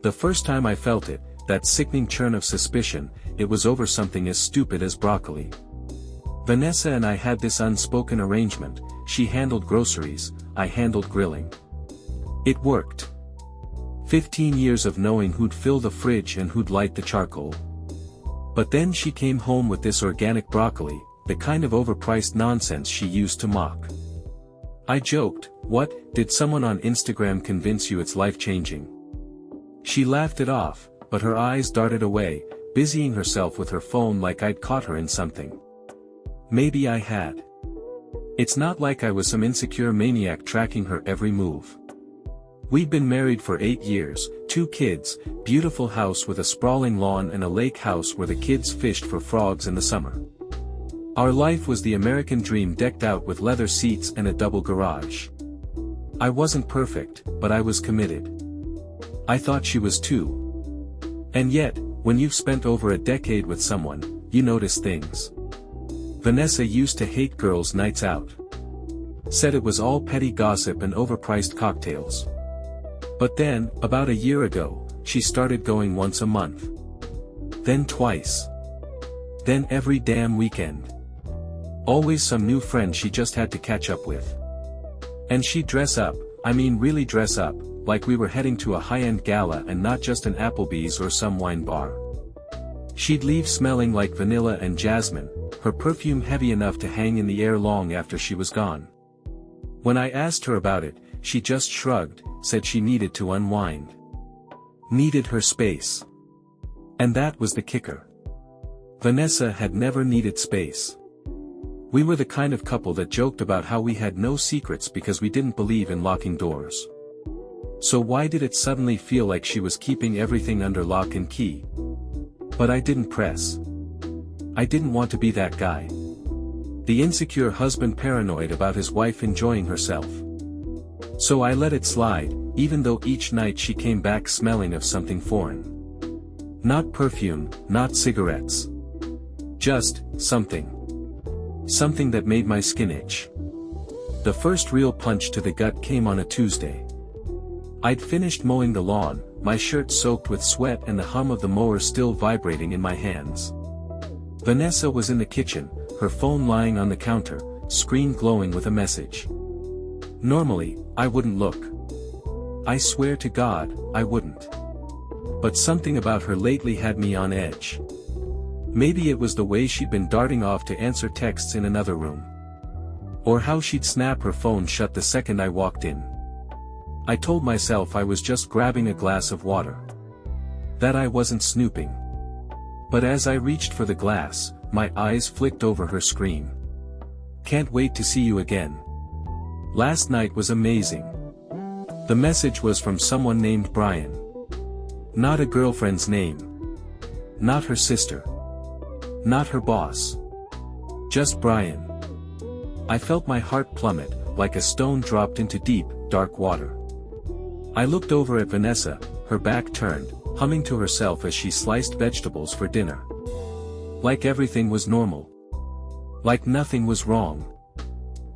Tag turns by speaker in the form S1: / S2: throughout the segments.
S1: The first time I felt it, that sickening churn of suspicion, it was over something as stupid as broccoli. Vanessa and I had this unspoken arrangement: she handled groceries, I handled grilling. It worked. 15 years of knowing who'd fill the fridge and who'd light the charcoal. But then she came home with this organic broccoli, the kind of overpriced nonsense she used to mock. I joked, "What, did someone on Instagram convince you it's life-changing?" She laughed it off, but her eyes darted away, busying herself with her phone like I'd caught her in something. Maybe I had. It's not like I was some insecure maniac tracking her every move. We'd been married for 8 years, 2 kids, beautiful house with a sprawling lawn and a lake house where the kids fished for frogs in the summer. Our life was the American dream, decked out with leather seats and a double garage. I wasn't perfect, but I was committed. I thought she was too. And yet, when you've spent over a decade with someone, you notice things. Vanessa used to hate girls' nights out. Said it was all petty gossip and overpriced cocktails. But then, about a year ago, she started going once a month. Then twice. Then every damn weekend. Always some new friend she just had to catch up with. And she'd dress up, I mean really dress up, like we were heading to a high-end gala and not just an Applebee's or some wine bar. She'd leave smelling like vanilla and jasmine, her perfume heavy enough to hang in the air long after she was gone. When I asked her about it, she just shrugged, said she needed to unwind. Needed her space. And that was the kicker. Vanessa had never needed space. We were the kind of couple that joked about how we had no secrets because we didn't believe in locking doors. So why did it suddenly feel like she was keeping everything under lock and key? But I didn't press. I didn't want to be that guy. The insecure husband paranoid about his wife enjoying herself. So I let it slide, even though each night she came back smelling of something foreign. Not perfume, not cigarettes. Just, something. Something that made my skin itch. The first real punch to the gut came on a Tuesday. I'd finished mowing the lawn, my shirt soaked with sweat and the hum of the mower still vibrating in my hands. Vanessa was in the kitchen, her phone lying on the counter, screen glowing with a message. Normally, I wouldn't look. I swear to God, I wouldn't. But something about her lately had me on edge. Maybe it was the way she'd been darting off to answer texts in another room. Or how she'd snap her phone shut the second I walked in. I told myself I was just grabbing a glass of water. That I wasn't snooping. But as I reached for the glass, my eyes flicked over her screen. Can't wait to see you again. Last night was amazing. The message was from someone named Brian. Not a girlfriend's name. Not her sister. Not her boss. Just Brian. I felt my heart plummet, like a stone dropped into deep, dark water. I looked over at Vanessa, her back turned, humming to herself as she sliced vegetables for dinner. Like everything was normal. Like nothing was wrong.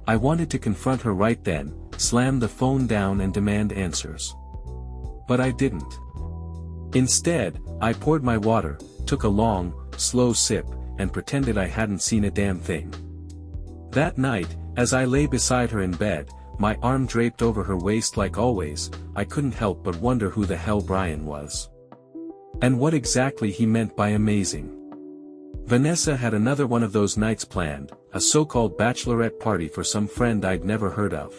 S1: I wanted to confront her right then, slam the phone down and demand answers. But I didn't. Instead, I poured my water, took a long, slow sip, and pretended I hadn't seen a damn thing. That night, as I lay beside her in bed, my arm draped over her waist like always, I couldn't help but wonder who the hell Brian was. And what exactly he meant by amazing. Vanessa had another one of those nights planned, a so-called bachelorette party for some friend I'd never heard of.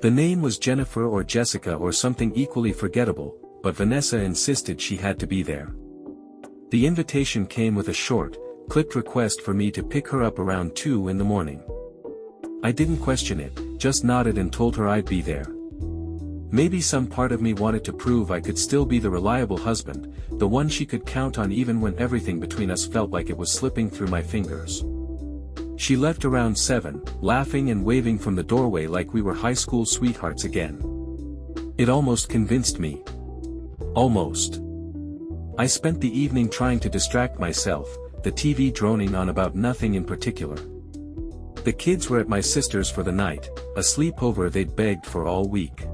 S1: The name was Jennifer or Jessica or something equally forgettable, but Vanessa insisted she had to be there. The invitation came with a short, clipped request for me to pick her up around 2 in the morning. I didn't question it, just nodded and told her I'd be there. Maybe some part of me wanted to prove I could still be the reliable husband, the one she could count on even when everything between us felt like it was slipping through my fingers. She left around 7, laughing and waving from the doorway like we were high school sweethearts again. It almost convinced me. Almost. I spent the evening trying to distract myself, the TV droning on about nothing in particular. The kids were at my sister's for the night, a sleepover they'd begged for all week.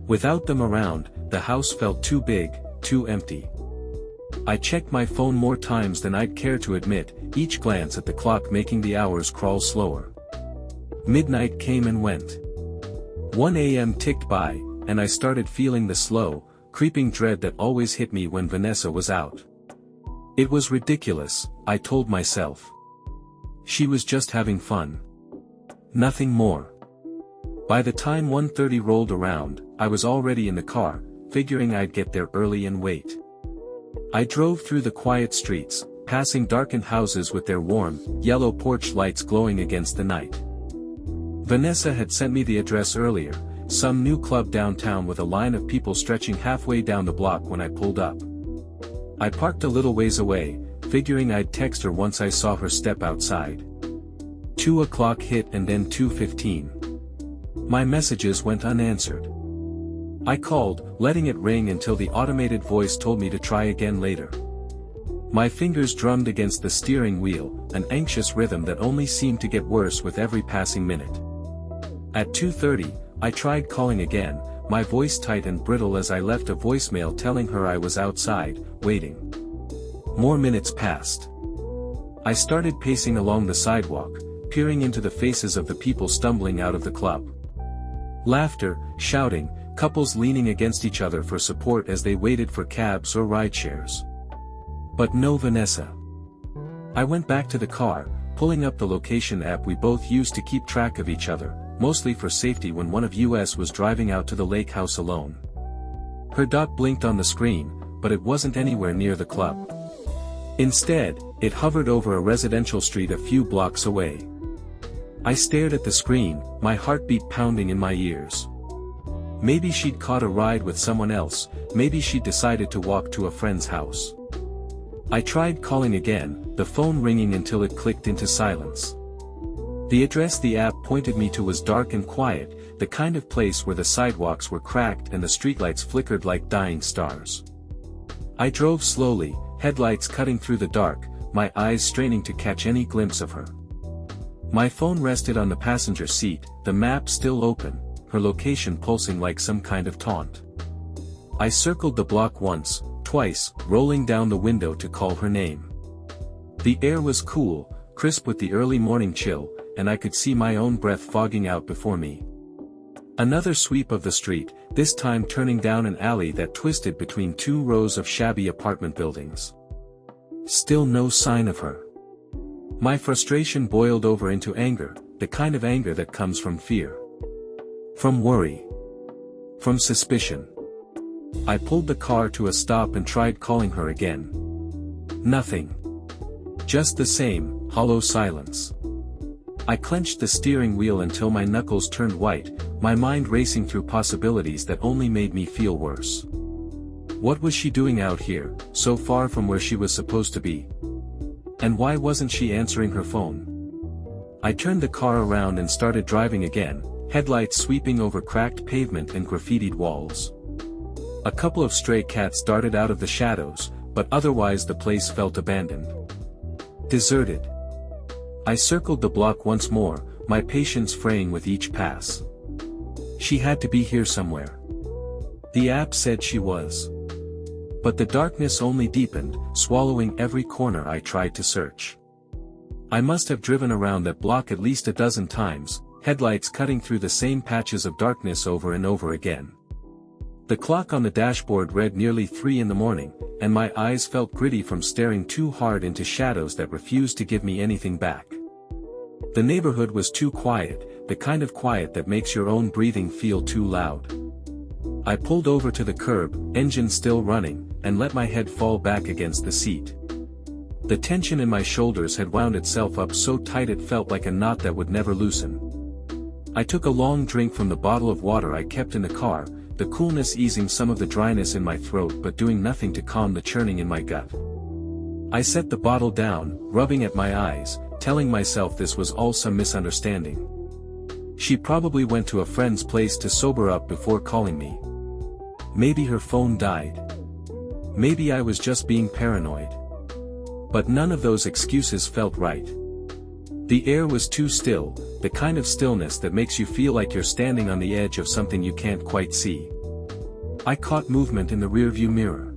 S1: Without them around, the house felt too big, too empty. I checked my phone more times than I'd care to admit, each glance at the clock making the hours crawl slower. Midnight came and went. 1 a.m. ticked by, and I started feeling the slow, creeping dread that always hit me when Vanessa was out. It was ridiculous, I told myself. She was just having fun. Nothing more. By the time 1:30 rolled around, I was already in the car, figuring I'd get there early and wait. I drove through the quiet streets, passing darkened houses with their warm, yellow porch lights glowing against the night. Vanessa had sent me the address earlier, some new club downtown with a line of people stretching halfway down the block when I pulled up. I parked a little ways away, figuring I'd text her once I saw her step outside. 2 o'clock hit and then 2:15. My messages went unanswered. I called, letting it ring until the automated voice told me to try again later. My fingers drummed against the steering wheel, an anxious rhythm that only seemed to get worse with every passing minute. At 2:30, I tried calling again, my voice tight and brittle as I left a voicemail telling her I was outside, waiting. More minutes passed. I started pacing along the sidewalk, peering into the faces of the people stumbling out of the club. Laughter, shouting, couples leaning against each other for support as they waited for cabs or rideshares. But no Vanessa. I went back to the car, pulling up the location app we both used to keep track of each other, mostly for safety when one of us was driving out to the lake house alone. Her dot blinked on the screen, but it wasn't anywhere near the club. Instead, it hovered over a residential street a few blocks away. I stared at the screen, my heartbeat pounding in my ears. Maybe she'd caught a ride with someone else, maybe she'd decided to walk to a friend's house. I tried calling again, the phone ringing until it clicked into silence. The address the app pointed me to was dark and quiet, the kind of place where the sidewalks were cracked and the streetlights flickered like dying stars. I drove slowly, headlights cutting through the dark, my eyes straining to catch any glimpse of her. My phone rested on the passenger seat, the map still open, her location pulsing like some kind of taunt. I circled the block once, twice, rolling down the window to call her name. The air was cool, crisp with the early morning chill, and I could see my own breath fogging out before me. Another sweep of the street, this time turning down an alley that twisted between 2 rows of shabby apartment buildings. Still no sign of her. My frustration boiled over into anger, the kind of anger that comes from fear. From worry. From suspicion. I pulled the car to a stop and tried calling her again. Nothing. Just the same, hollow silence. I clenched the steering wheel until my knuckles turned white, my mind racing through possibilities that only made me feel worse. What was she doing out here, so far from where she was supposed to be? And why wasn't she answering her phone? I turned the car around and started driving again, headlights sweeping over cracked pavement and graffitied walls. A couple of stray cats darted out of the shadows, but otherwise the place felt abandoned. Deserted. I circled the block once more, my patience fraying with each pass. She had to be here somewhere. The app said she was. But the darkness only deepened, swallowing every corner I tried to search. I must have driven around that block at least a dozen times, headlights cutting through the same patches of darkness over and over again. The clock on the dashboard read nearly 3 in the morning, and my eyes felt gritty from staring too hard into shadows that refused to give me anything back. The neighborhood was too quiet, the kind of quiet that makes your own breathing feel too loud. I pulled over to the curb, engine still running, and let my head fall back against the seat. The tension in my shoulders had wound itself up so tight it felt like a knot that would never loosen. I took a long drink from the bottle of water I kept in the car, the coolness easing some of the dryness in my throat but doing nothing to calm the churning in my gut. I set the bottle down, rubbing at my eyes, telling myself this was all some misunderstanding. She probably went to a friend's place to sober up before calling me. Maybe her phone died. Maybe I was just being paranoid. But none of those excuses felt right. The air was too still, the kind of stillness that makes you feel like you're standing on the edge of something you can't quite see. I caught movement in the rearview mirror.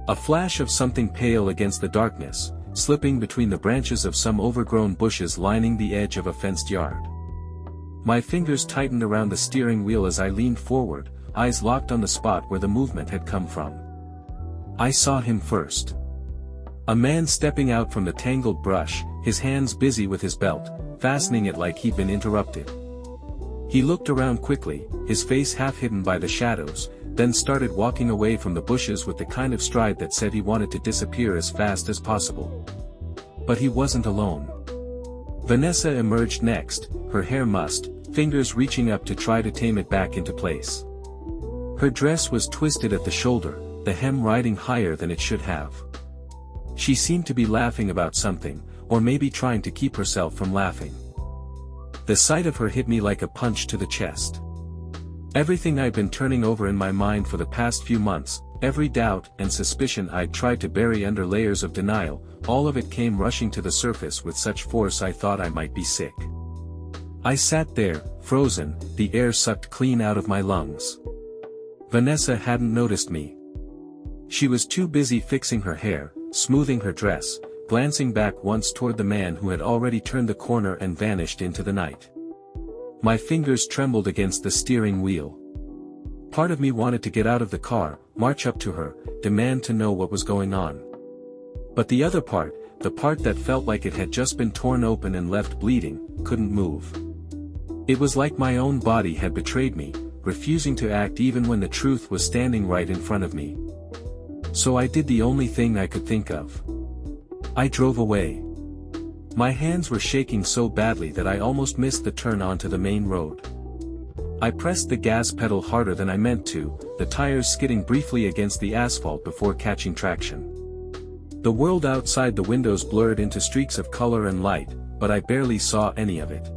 S1: A flash of something pale against the darkness, slipping between the branches of some overgrown bushes lining the edge of a fenced yard. My fingers tightened around the steering wheel as I leaned forward, eyes locked on the spot where the movement had come from. I saw him first. A man stepping out from the tangled brush, his hands busy with his belt, fastening it like he'd been interrupted. He looked around quickly, his face half hidden by the shadows, then started walking away from the bushes with the kind of stride that said he wanted to disappear as fast as possible. But he wasn't alone. Vanessa emerged next, her hair mussed, fingers reaching up to try to tame it back into place. Her dress was twisted at the shoulder, the hem riding higher than it should have. She seemed to be laughing about something, or maybe trying to keep herself from laughing. The sight of her hit me like a punch to the chest. Everything I'd been turning over in my mind for the past few months, every doubt and suspicion I'd tried to bury under layers of denial, all of it came rushing to the surface with such force I thought I might be sick. I sat there, frozen, the air sucked clean out of my lungs. Vanessa hadn't noticed me. She was too busy fixing her hair, smoothing her dress, glancing back once toward the man who had already turned the corner and vanished into the night. My fingers trembled against the steering wheel. Part of me wanted to get out of the car, march up to her, demand to know what was going on. But the other part, the part that felt like it had just been torn open and left bleeding, couldn't move. It was like my own body had betrayed me, refusing to act even when the truth was standing right in front of me. So I did the only thing I could think of. I drove away. My hands were shaking so badly that I almost missed the turn onto the main road. I pressed the gas pedal harder than I meant to, the tires skidding briefly against the asphalt before catching traction. The world outside the windows blurred into streaks of color and light, but I barely saw any of it.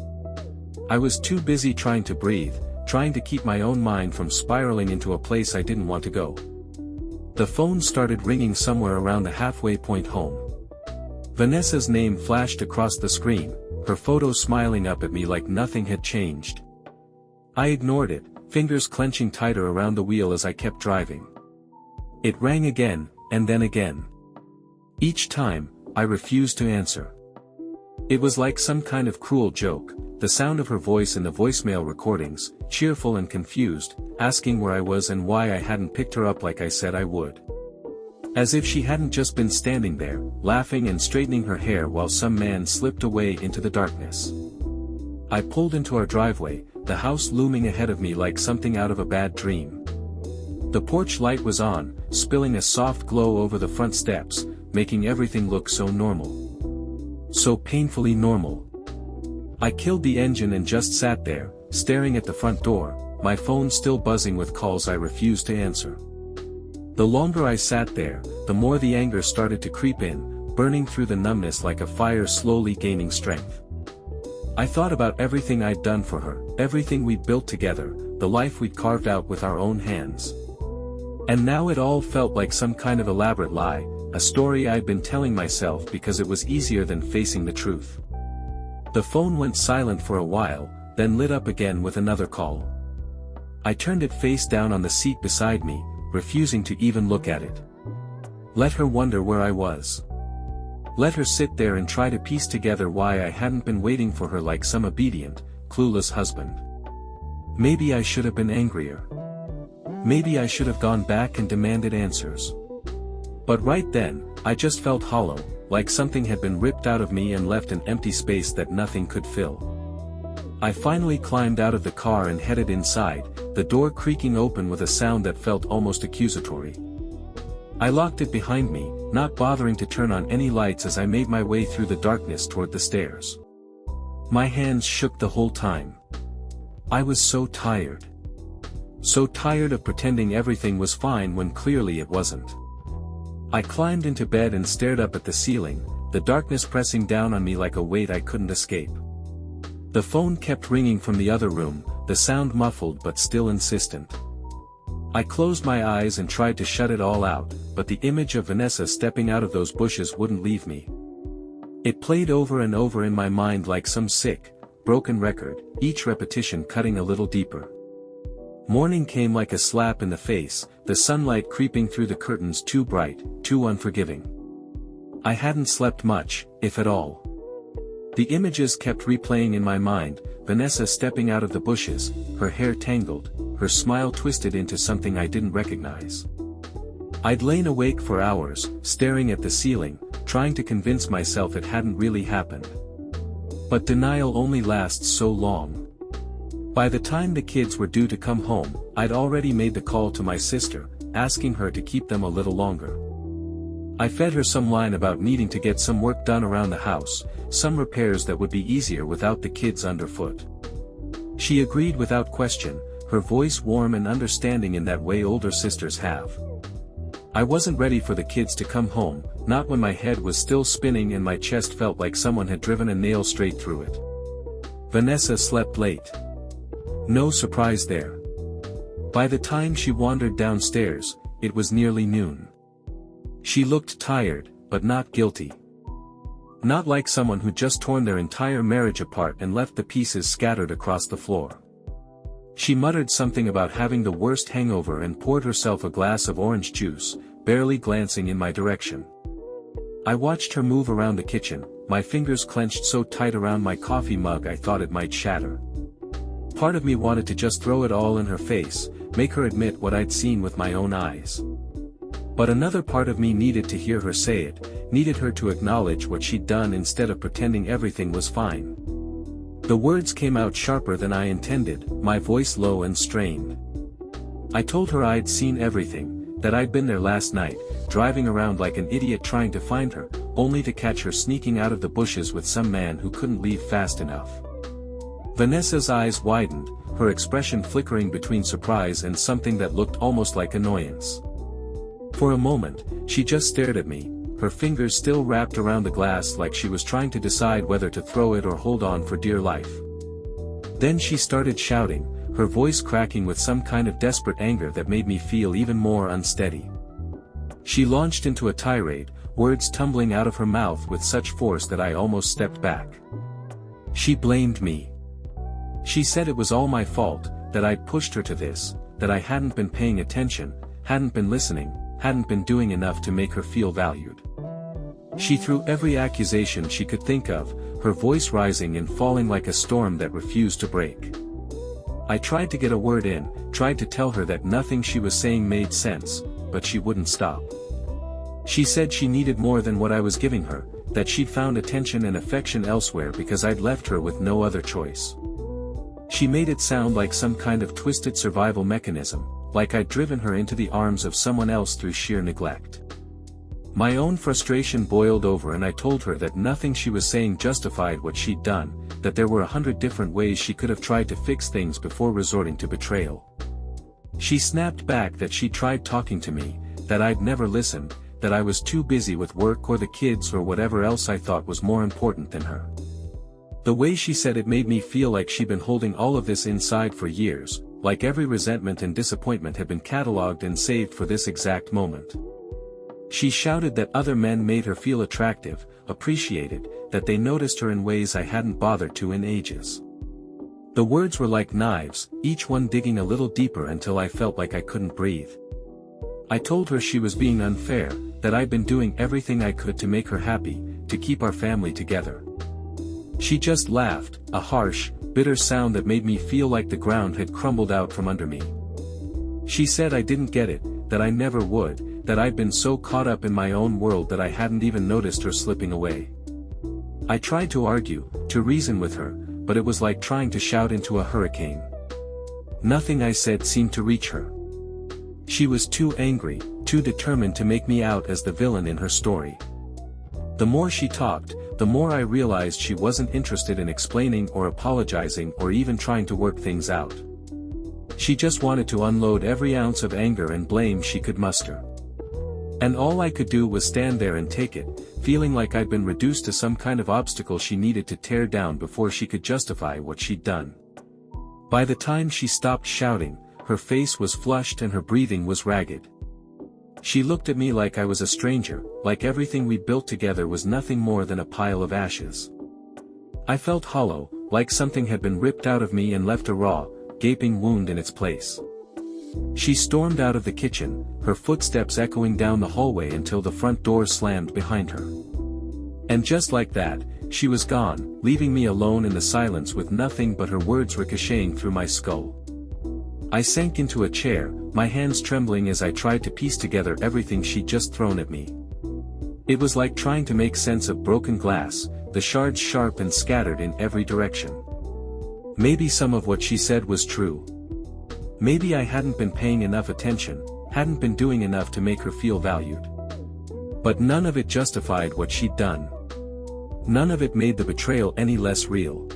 S1: I was too busy trying to breathe, trying to keep my own mind from spiraling into a place I didn't want to go. The phone started ringing somewhere around the halfway point home. Vanessa's name flashed across the screen, her photo smiling up at me like nothing had changed. I ignored it, fingers clenching tighter around the wheel as I kept driving. It rang again, and then again. Each time, I refused to answer. It was like some kind of cruel joke, the sound of her voice in the voicemail recordings, cheerful and confused, asking where I was and why I hadn't picked her up like I said I would. As if she hadn't just been standing there, laughing and straightening her hair while some man slipped away into the darkness. I pulled into our driveway, the house looming ahead of me like something out of a bad dream. The porch light was on, spilling a soft glow over the front steps, making everything look so normal. So painfully normal. I killed the engine and just sat there, staring at the front door, my phone still buzzing with calls I refused to answer. The longer I sat there, the more the anger started to creep in, burning through the numbness like a fire slowly gaining strength. I thought about everything I'd done for her, everything we'd built together, the life we'd carved out with our own hands. And now it all felt like some kind of elaborate lie, a story I'd been telling myself because it was easier than facing the truth. The phone went silent for a while, then lit up again with another call. I turned it face down on the seat beside me, refusing to even look at it. Let her wonder where I was. Let her sit there and try to piece together why I hadn't been waiting for her like some obedient, clueless husband. Maybe I should have been angrier. Maybe I should have gone back and demanded answers. But right then, I just felt hollow, like something had been ripped out of me and left an empty space that nothing could fill. I finally climbed out of the car and headed inside, the door creaking open with a sound that felt almost accusatory. I locked it behind me, not bothering to turn on any lights as I made my way through the darkness toward the stairs. My hands shook the whole time. I was so tired. So tired of pretending everything was fine when clearly it wasn't. I climbed into bed and stared up at the ceiling, the darkness pressing down on me like a weight I couldn't escape. The phone kept ringing from the other room, the sound muffled but still insistent. I closed my eyes and tried to shut it all out, but the image of Vanessa stepping out of those bushes wouldn't leave me. It played over and over in my mind like some sick, broken record, each repetition cutting a little deeper. Morning came like a slap in the face, the sunlight creeping through the curtains too bright, too unforgiving. I hadn't slept much, if at all. The images kept replaying in my mind, Vanessa stepping out of the bushes, her hair tangled, her smile twisted into something I didn't recognize. I'd lain awake for hours, staring at the ceiling, trying to convince myself it hadn't really happened. But denial only lasts so long. By the time the kids were due to come home, I'd already made the call to my sister, asking her to keep them a little longer. I fed her some line about needing to get some work done around the house, some repairs that would be easier without the kids underfoot. She agreed without question, her voice warm and understanding in that way older sisters have. I wasn't ready for the kids to come home, not when my head was still spinning and my chest felt like someone had driven a nail straight through it. Vanessa slept late. No surprise there. By the time she wandered downstairs, it was nearly noon. She looked tired, but not guilty. Not like someone who'd just torn their entire marriage apart and left the pieces scattered across the floor. She muttered something about having the worst hangover and poured herself a glass of orange juice, barely glancing in my direction. I watched her move around the kitchen, my fingers clenched so tight around my coffee mug I thought it might shatter. Part of me wanted to just throw it all in her face, make her admit what I'd seen with my own eyes. But another part of me needed to hear her say it, needed her to acknowledge what she'd done instead of pretending everything was fine. The words came out sharper than I intended, my voice low and strained. I told her I'd seen everything, that I'd been there last night, driving around like an idiot trying to find her, only to catch her sneaking out of the bushes with some man who couldn't leave fast enough. Vanessa's eyes widened, her expression flickering between surprise and something that looked almost like annoyance. For a moment, she just stared at me, her fingers still wrapped around the glass like she was trying to decide whether to throw it or hold on for dear life. Then she started shouting, her voice cracking with some kind of desperate anger that made me feel even more unsteady. She launched into a tirade, words tumbling out of her mouth with such force that I almost stepped back. She blamed me. She said it was all my fault, that I'd pushed her to this, that I hadn't been paying attention, hadn't been listening, hadn't been doing enough to make her feel valued. She threw every accusation she could think of, her voice rising and falling like a storm that refused to break. I tried to get a word in, tried to tell her that nothing she was saying made sense, but she wouldn't stop. She said she needed more than what I was giving her, that she'd found attention and affection elsewhere because I'd left her with no other choice. She made it sound like some kind of twisted survival mechanism, like I'd driven her into the arms of someone else through sheer neglect. My own frustration boiled over and I told her that nothing she was saying justified what she'd done, that there were 100 different ways she could have tried to fix things before resorting to betrayal. She snapped back that she'd tried talking to me, that I'd never listened, that I was too busy with work or the kids or whatever else I thought was more important than her. The way she said it made me feel like she'd been holding all of this inside for years, like every resentment and disappointment had been catalogued and saved for this exact moment. She shouted that other men made her feel attractive, appreciated, that they noticed her in ways I hadn't bothered to in ages. The words were like knives, each one digging a little deeper until I felt like I couldn't breathe. I told her she was being unfair, that I'd been doing everything I could to make her happy, to keep our family together. She just laughed, a harsh, bitter sound that made me feel like the ground had crumbled out from under me. She said I didn't get it, that I never would, that I'd been so caught up in my own world that I hadn't even noticed her slipping away. I tried to argue, to reason with her, but it was like trying to shout into a hurricane. Nothing I said seemed to reach her. She was too angry, too determined to make me out as the villain in her story. The more she talked, the more I realized she wasn't interested in explaining or apologizing or even trying to work things out. She just wanted to unload every ounce of anger and blame she could muster. And all I could do was stand there and take it, feeling like I'd been reduced to some kind of obstacle she needed to tear down before she could justify what she'd done. By the time she stopped shouting, her face was flushed and her breathing was ragged. She looked at me like I was a stranger, like everything we built together was nothing more than a pile of ashes. I felt hollow, like something had been ripped out of me and left a raw, gaping wound in its place. She stormed out of the kitchen, her footsteps echoing down the hallway until the front door slammed behind her. And just like that, she was gone, leaving me alone in the silence with nothing but her words ricocheting through my skull. I sank into a chair, my hands trembling as I tried to piece together everything she'd just thrown at me. It was like trying to make sense of broken glass, the shards sharp and scattered in every direction. Maybe some of what she said was true. Maybe I hadn't been paying enough attention, hadn't been doing enough to make her feel valued. But none of it justified what she'd done. None of it made the betrayal any less real.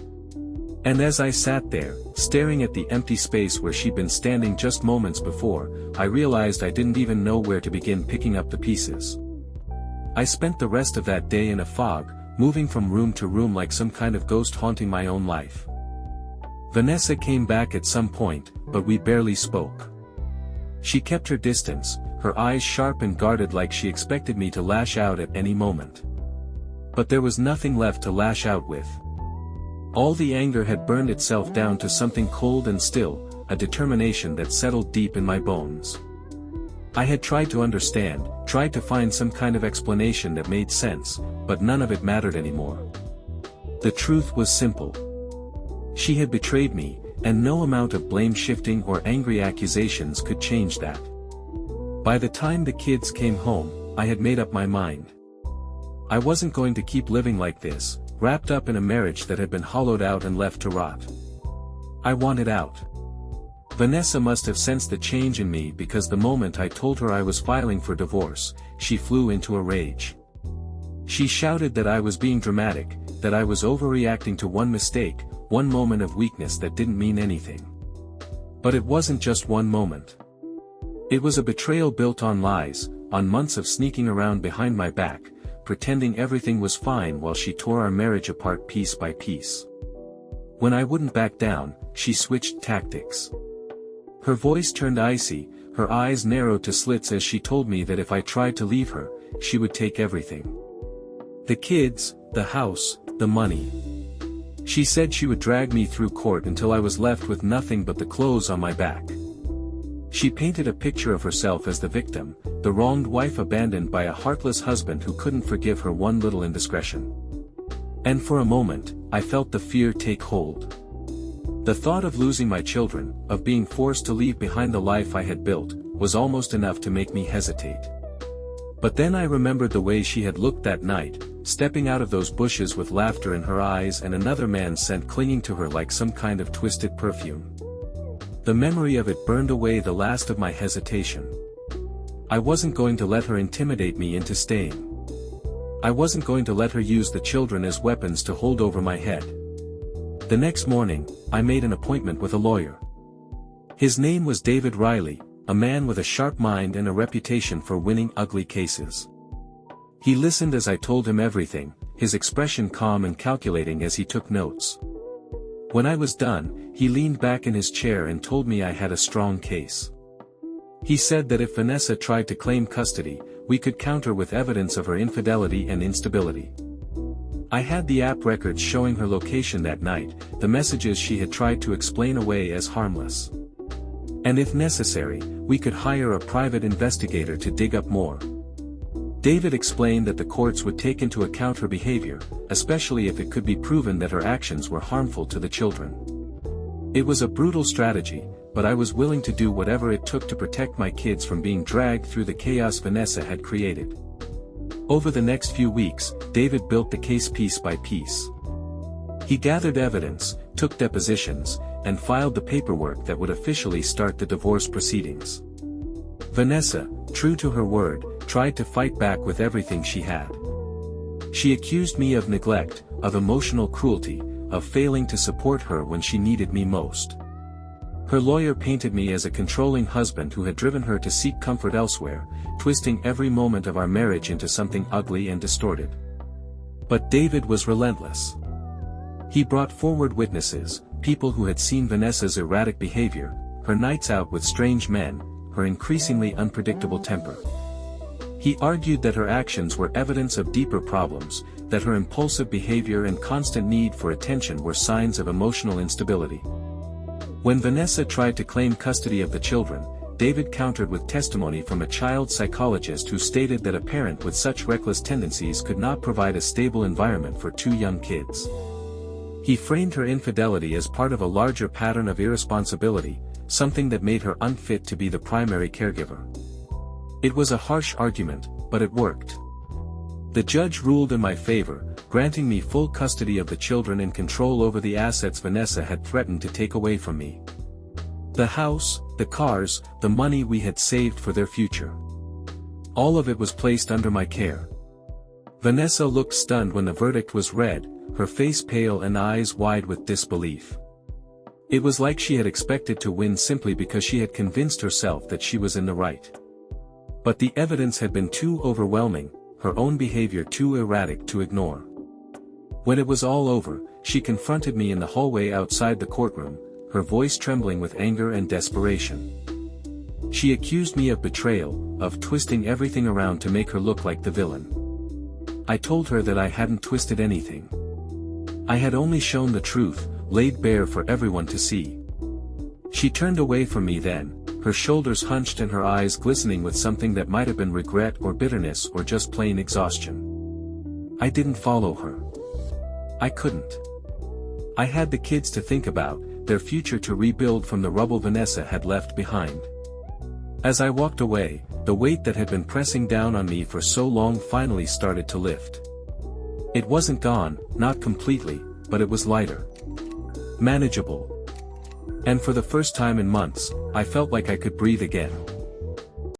S1: And as I sat there, staring at the empty space where she'd been standing just moments before, I realized I didn't even know where to begin picking up the pieces. I spent the rest of that day in a fog, moving from room to room like some kind of ghost haunting my own life. Vanessa came back at some point, but we barely spoke. She kept her distance, her eyes sharp and guarded like she expected me to lash out at any moment. But there was nothing left to lash out with. All the anger had burned itself down to something cold and still, a determination that settled deep in my bones. I had tried to understand, tried to find some kind of explanation that made sense, but none of it mattered anymore. The truth was simple. She had betrayed me, and no amount of blame-shifting or angry accusations could change that. By the time the kids came home, I had made up my mind. I wasn't going to keep living like this, wrapped up in a marriage that had been hollowed out and left to rot. I wanted out. Vanessa must have sensed the change in me because the moment I told her I was filing for divorce, she flew into a rage. She shouted that I was being dramatic, that I was overreacting to one mistake, one moment of weakness that didn't mean anything. But it wasn't just one moment. It was a betrayal built on lies, on months of sneaking around behind my back, pretending everything was fine while she tore our marriage apart piece by piece. When I wouldn't back down, she switched tactics. Her voice turned icy, her eyes narrowed to slits as she told me that if I tried to leave her, she would take everything. The kids, the house, the money. She said she would drag me through court until I was left with nothing but the clothes on my back. She painted a picture of herself as the victim, the wronged wife abandoned by a heartless husband who couldn't forgive her one little indiscretion. And for a moment, I felt the fear take hold. The thought of losing my children, of being forced to leave behind the life I had built, was almost enough to make me hesitate. But then I remembered the way she had looked that night, stepping out of those bushes with laughter in her eyes and another man's scent clinging to her like some kind of twisted perfume. The memory of it burned away the last of my hesitation. I wasn't going to let her intimidate me into staying. I wasn't going to let her use the children as weapons to hold over my head. The next morning, I made an appointment with a lawyer. His name was David Riley, a man with a sharp mind and a reputation for winning ugly cases. He listened as I told him everything, his expression calm and calculating as he took notes. When I was done, he leaned back in his chair and told me I had a strong case. He said that if Vanessa tried to claim custody, we could counter with evidence of her infidelity and instability. I had the app records showing her location that night, the messages she had tried to explain away as harmless. And if necessary, we could hire a private investigator to dig up more. David explained that the courts would take into account her behavior, especially if it could be proven that her actions were harmful to the children. It was a brutal strategy, but I was willing to do whatever it took to protect my kids from being dragged through the chaos Vanessa had created. Over the next few weeks, David built the case piece by piece. He gathered evidence, took depositions, and filed the paperwork that would officially start the divorce proceedings. Vanessa, true to her word, tried to fight back with everything she had. She accused me of neglect, of emotional cruelty, of failing to support her when she needed me most. Her lawyer painted me as a controlling husband who had driven her to seek comfort elsewhere, twisting every moment of our marriage into something ugly and distorted. But David was relentless. He brought forward witnesses, people who had seen Vanessa's erratic behavior, her nights out with strange men, her increasingly unpredictable temper. He argued that her actions were evidence of deeper problems, that her impulsive behavior and constant need for attention were signs of emotional instability. When Vanessa tried to claim custody of the children, David countered with testimony from a child psychologist who stated that a parent with such reckless tendencies could not provide a stable environment for two young kids. He framed her infidelity as part of a larger pattern of irresponsibility, something that made her unfit to be the primary caregiver. It was a harsh argument, but it worked. The judge ruled in my favor, granting me full custody of the children and control over the assets Vanessa had threatened to take away from me. The house, the cars, the money we had saved for their future. All of it was placed under my care. Vanessa looked stunned when the verdict was read, her face pale and eyes wide with disbelief. It was like she had expected to win simply because she had convinced herself that she was in the right. But the evidence had been too overwhelming, her own behavior too erratic to ignore. When it was all over, she confronted me in the hallway outside the courtroom, her voice trembling with anger and desperation. She accused me of betrayal, of twisting everything around to make her look like the villain. I told her that I hadn't twisted anything. I had only shown the truth, laid bare for everyone to see. She turned away from me then, her shoulders hunched and her eyes glistening with something that might have been regret or bitterness or just plain exhaustion. I didn't follow her. I couldn't. I had the kids to think about, their future to rebuild from the rubble Vanessa had left behind. As I walked away, the weight that had been pressing down on me for so long finally started to lift. It wasn't gone, not completely, but it was lighter. Manageable. And for the first time in months, I felt like I could breathe again.